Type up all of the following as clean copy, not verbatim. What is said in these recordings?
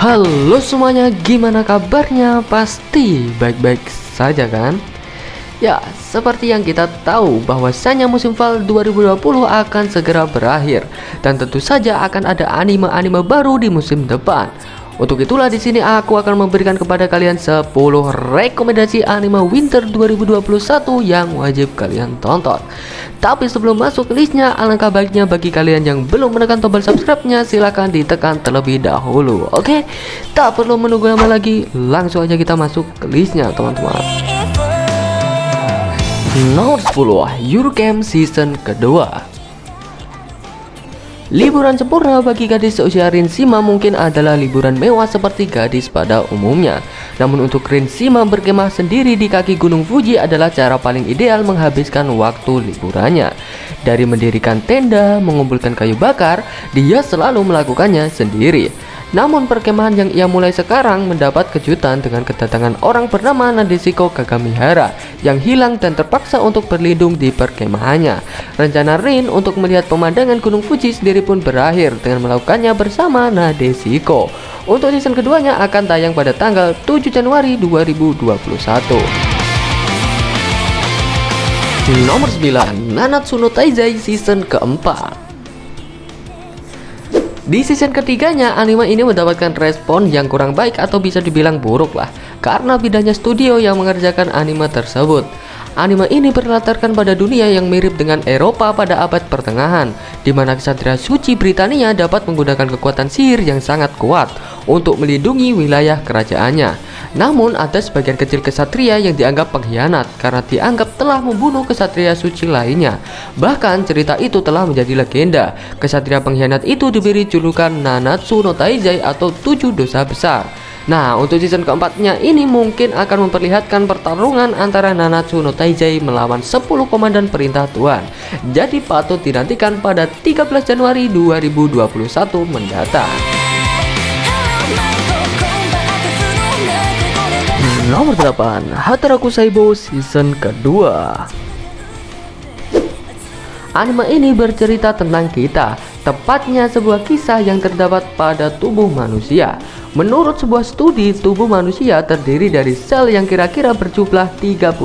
Halo semuanya, gimana kabarnya? Pasti baik-baik saja kan? Ya, seperti yang kita tahu bahwasanya musim fall 2020 akan segera berakhir dan tentu saja akan ada anime-anime baru di musim depan. Untuk itulah di sini aku akan memberikan kepada kalian 10 rekomendasi anime winter 2021 yang wajib kalian tonton. Tapi sebelum masuk ke listnya, alangkah baiknya bagi kalian yang belum menekan tombol subscribe-nya, silahkan ditekan terlebih dahulu. Oke, tak perlu menunggu lama lagi, langsung aja kita masuk ke listnya teman-teman. Nomor 10, Yuru Camp season kedua. Liburan sempurna bagi gadis seusia Rin Shima mungkin adalah liburan mewah seperti gadis pada umumnya. Namun untuk Rin Shima berkemah sendiri di kaki Gunung Fuji adalah cara paling ideal menghabiskan waktu liburannya. Dari mendirikan tenda, mengumpulkan kayu bakar, dia selalu melakukannya sendiri. Namun perkemahan yang ia mulai sekarang mendapat kejutan dengan kedatangan orang bernama Nadeshiko Kagamihara yang hilang dan terpaksa untuk berlindung di perkemahannya. Rencana Rin untuk melihat pemandangan Gunung Fuji sendiri pun berakhir dengan melakukannya bersama Nadeshiko. Untuk season keduanya akan tayang pada tanggal 7 Januari 2021. Nomor 9, Nanatsu no Taizai season keempat. Di season ketiganya, anime ini mendapatkan respon yang kurang baik atau bisa dibilang buruk lah, karena bedanya studio yang mengerjakan anime tersebut. Anime ini berlatarkan pada dunia yang mirip dengan Eropa pada abad pertengahan, di mana ksatria suci Britania dapat menggunakan kekuatan sihir yang sangat kuat untuk melindungi wilayah kerajaannya. Namun ada sebagian kecil ksatria yang dianggap pengkhianat karena dianggap telah membunuh ksatria suci lainnya. Bahkan cerita itu telah menjadi legenda. Ksatria pengkhianat itu diberi julukan Nanatsu no Taizai atau 7 dosa besar. Nah, untuk season keempatnya ini mungkin akan memperlihatkan pertarungan antara Nanatsu no Taizai melawan 10 komandan perintah Tuhan. Jadi patut dinantikan pada 13 Januari 2021 mendatang. Nomor 8, Hataraku Saibo season kedua. Anime ini bercerita tentang kita, tepatnya sebuah kisah yang terdapat pada tubuh manusia. Menurut sebuah studi, tubuh manusia terdiri dari sel yang kira-kira berjumlah 37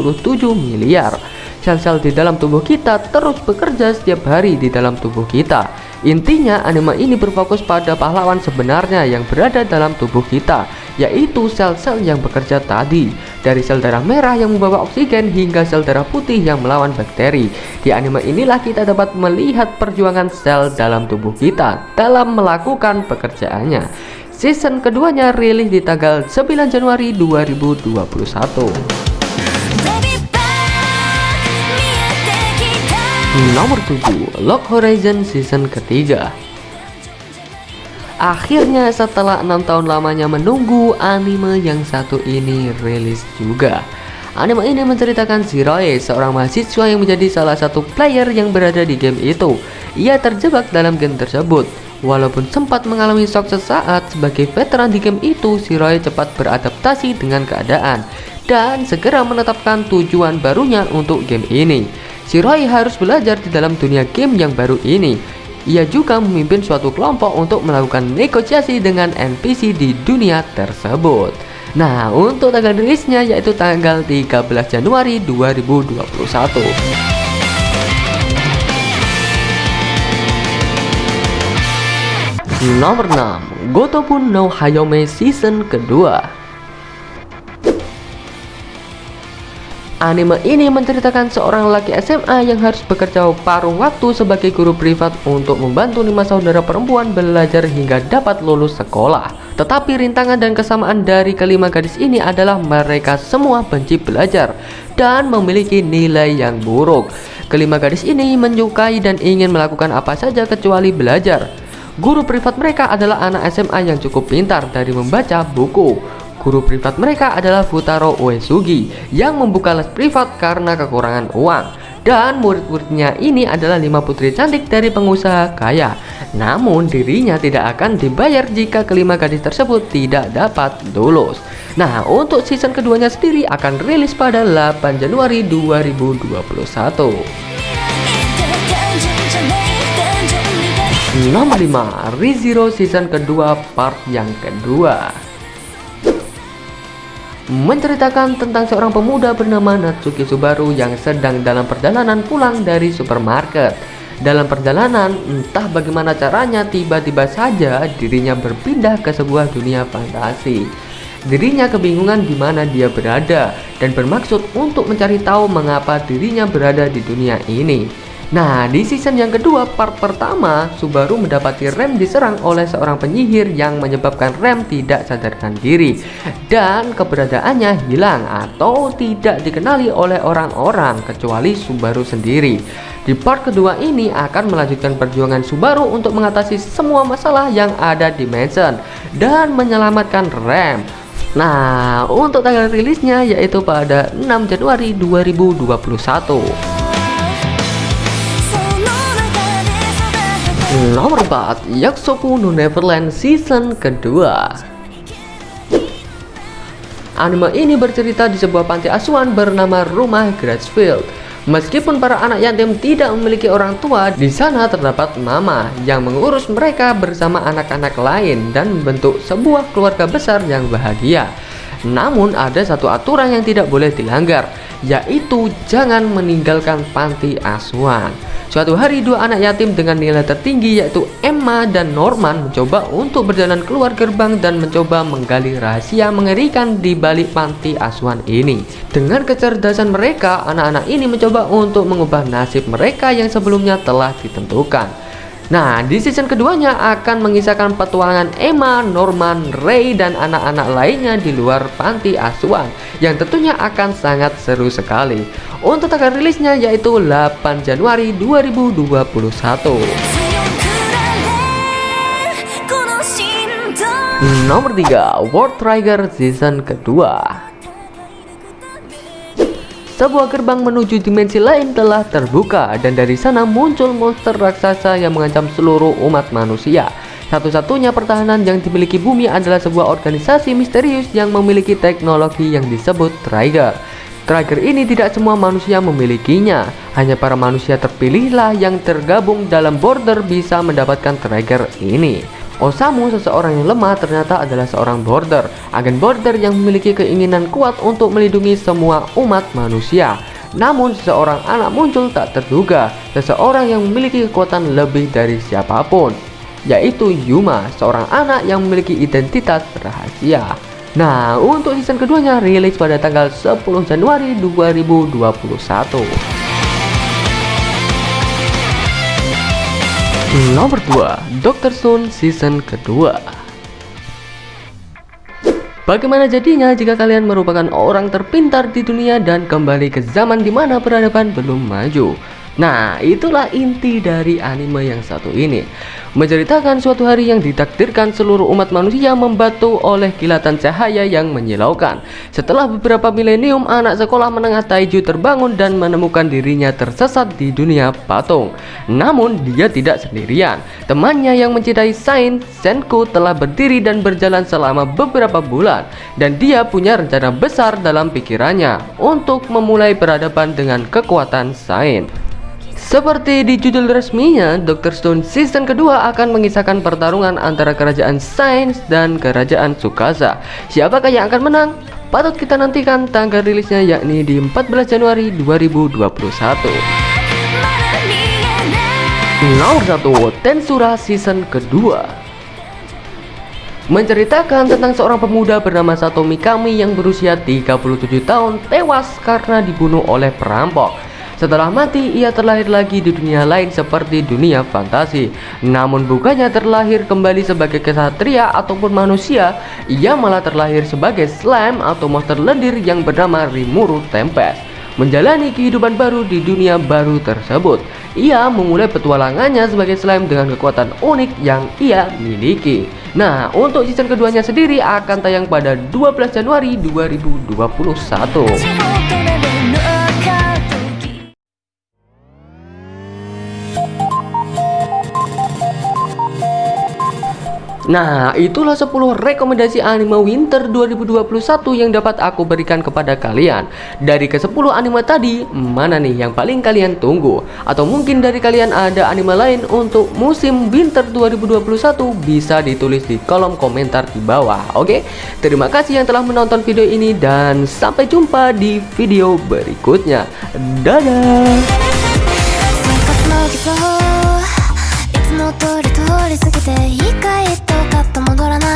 miliar. Sel-sel di dalam tubuh kita terus bekerja setiap hari di dalam tubuh kita. Intinya anime ini berfokus pada pahlawan sebenarnya yang berada dalam tubuh kita, yaitu sel-sel yang bekerja tadi. Dari sel darah merah yang membawa oksigen hingga sel darah putih yang melawan bakteri. Di anime inilah kita dapat melihat perjuangan sel dalam tubuh kita dalam melakukan pekerjaannya. Season keduanya rilis di tanggal 9 Januari 2021. Nomor 7, Log Horizon season ketiga. Akhirnya setelah 6 tahun lamanya menunggu, anime yang satu ini rilis juga. Anime ini menceritakan Shiroi, seorang mahasiswa yang menjadi salah satu player yang berada di game itu. Ia terjebak dalam game tersebut. Walaupun sempat mengalami shock sesaat, sebagai veteran di game itu, Shiroi cepat beradaptasi dengan keadaan dan segera menetapkan tujuan barunya untuk game ini. Shiroi harus belajar di dalam dunia game yang baru ini. Ia juga memimpin suatu kelompok untuk melakukan negosiasi dengan NPC di dunia tersebut. Nah, untuk tanggal rilisnya yaitu tanggal 13 Januari 2021. Nomor 6, Gotobun no Hayome season kedua. Anime ini menceritakan seorang laki SMA yang harus bekerja paruh waktu sebagai guru privat untuk membantu 5 saudara perempuan belajar hingga dapat lulus sekolah. Tetapi rintangan dan kesamaan dari kelima gadis ini adalah mereka semua benci belajar dan memiliki nilai yang buruk. Kelima gadis ini menyukai dan ingin melakukan apa saja kecuali belajar. Guru privat mereka adalah anak SMA yang cukup pintar dari membaca buku. Guru privat mereka adalah Futaro Uesugi yang membuka les privat karena kekurangan uang. Dan murid-muridnya ini adalah 5 putri cantik dari pengusaha kaya. Namun dirinya tidak akan dibayar jika kelima gadis tersebut tidak dapat lulus. Nah, untuk season keduanya sendiri akan rilis pada 8 Januari 2021. Nomor 5, ReZero season kedua part yang kedua. Menceritakan tentang seorang pemuda bernama Natsuki Subaru yang sedang dalam perjalanan pulang dari supermarket. Dalam perjalanan, entah bagaimana caranya, tiba-tiba saja dirinya berpindah ke sebuah dunia fantasi. Dirinya kebingungan di mana dia berada dan bermaksud untuk mencari tahu mengapa dirinya berada di dunia ini. Nah, di season yang kedua part pertama, Subaru mendapati Rem diserang oleh seorang penyihir yang menyebabkan Rem tidak sadarkan diri dan keberadaannya hilang atau tidak dikenali oleh orang-orang kecuali Subaru sendiri. Di part kedua ini akan melanjutkan perjuangan Subaru untuk mengatasi semua masalah yang ada di Mansion dan menyelamatkan Rem. Nah, untuk tanggal rilisnya yaitu pada 6 Januari 2021. Nomor 4, Yakusoku no Neverland season kedua. Anime ini bercerita di sebuah panti asuhan bernama Rumah Gracefield. Meskipun para anak yatim tidak memiliki orang tua, di sana terdapat mama yang mengurus mereka bersama anak-anak lain dan membentuk sebuah keluarga besar yang bahagia. Namun ada satu aturan yang tidak boleh dilanggar, yaitu jangan meninggalkan panti asuhan. Suatu hari dua anak yatim dengan nilai tertinggi yaitu Emma dan Norman mencoba untuk berjalan keluar gerbang dan mencoba menggali rahasia mengerikan di balik panti asuhan ini. Dengan kecerdasan mereka, anak-anak ini mencoba untuk mengubah nasib mereka yang sebelumnya telah ditentukan. Nah, di season keduanya akan mengisahkan petualangan Emma, Norman, Ray, dan anak-anak lainnya di luar panti asuhan yang tentunya akan sangat seru sekali. Untuk tanggal rilisnya yaitu 8 Januari 2021. Nomor 3, World Trigger season kedua. Sebuah gerbang menuju dimensi lain telah terbuka dan dari sana muncul monster raksasa yang mengancam seluruh umat manusia. Satu-satunya pertahanan yang dimiliki bumi adalah sebuah organisasi misterius yang memiliki teknologi yang disebut Trigger. Trigger ini tidak semua manusia memilikinya, hanya para manusia terpilihlah yang tergabung dalam border bisa mendapatkan Trigger ini. Osamu, seseorang yang lemah, ternyata adalah seorang border, agen border yang memiliki keinginan kuat untuk melindungi semua umat manusia. Namun seseorang anak muncul tak terduga, seseorang yang memiliki kekuatan lebih dari siapapun, yaitu Yuma, seorang anak yang memiliki identitas rahasia. Nah, untuk season keduanya rilis pada tanggal 10 Januari 2021. Nomor 2, Dr. Stone season kedua. Bagaimana jadinya jika kalian merupakan orang terpintar di dunia dan kembali ke zaman di mana peradaban belum maju? Nah, itulah inti dari anime yang satu ini. Menceritakan suatu hari yang ditakdirkan seluruh umat manusia membatu oleh kilatan cahaya yang menyilaukan. Setelah beberapa milenium, anak sekolah menengah Taiju terbangun dan menemukan dirinya tersesat di dunia patung. Namun, dia tidak sendirian. Temannya yang mencintai sains, Senku, telah berdiri dan berjalan selama beberapa bulan. Dan dia punya rencana besar dalam pikirannya untuk memulai peradaban dengan kekuatan sains. Seperti di judul resminya, Dr. Stone season kedua akan mengisahkan pertarungan antara kerajaan sains dan kerajaan Tsukasa. Siapakah yang akan menang? Patut kita nantikan tanggal rilisnya yakni di 14 Januari 2021. Nomor 1, Tensura season kedua. Menceritakan tentang seorang pemuda bernama Sato Mikami yang berusia 37 tahun tewas karena dibunuh oleh perampok. Setelah mati, ia terlahir lagi di dunia lain seperti dunia fantasi. Namun bukannya terlahir kembali sebagai kesatria ataupun manusia, ia malah terlahir sebagai slime atau monster lendir yang bernama Rimuru Tempest. Menjalani kehidupan baru di dunia baru tersebut, ia memulai petualangannya sebagai slime dengan kekuatan unik yang ia miliki. Nah, untuk season keduanya sendiri akan tayang pada 12 Januari 2021. Nah, itulah 10 rekomendasi anime winter 2021 yang dapat aku berikan kepada kalian. Dari ke-10 anime tadi, mana nih yang paling kalian tunggu? Atau mungkin dari kalian ada anime lain untuk musim winter 2021, bisa ditulis di kolom komentar di bawah. Oke, terima kasih yang telah menonton video ini dan sampai jumpa di video berikutnya. Dadah. いつも通り通り過ぎていいかいとかっと戻らない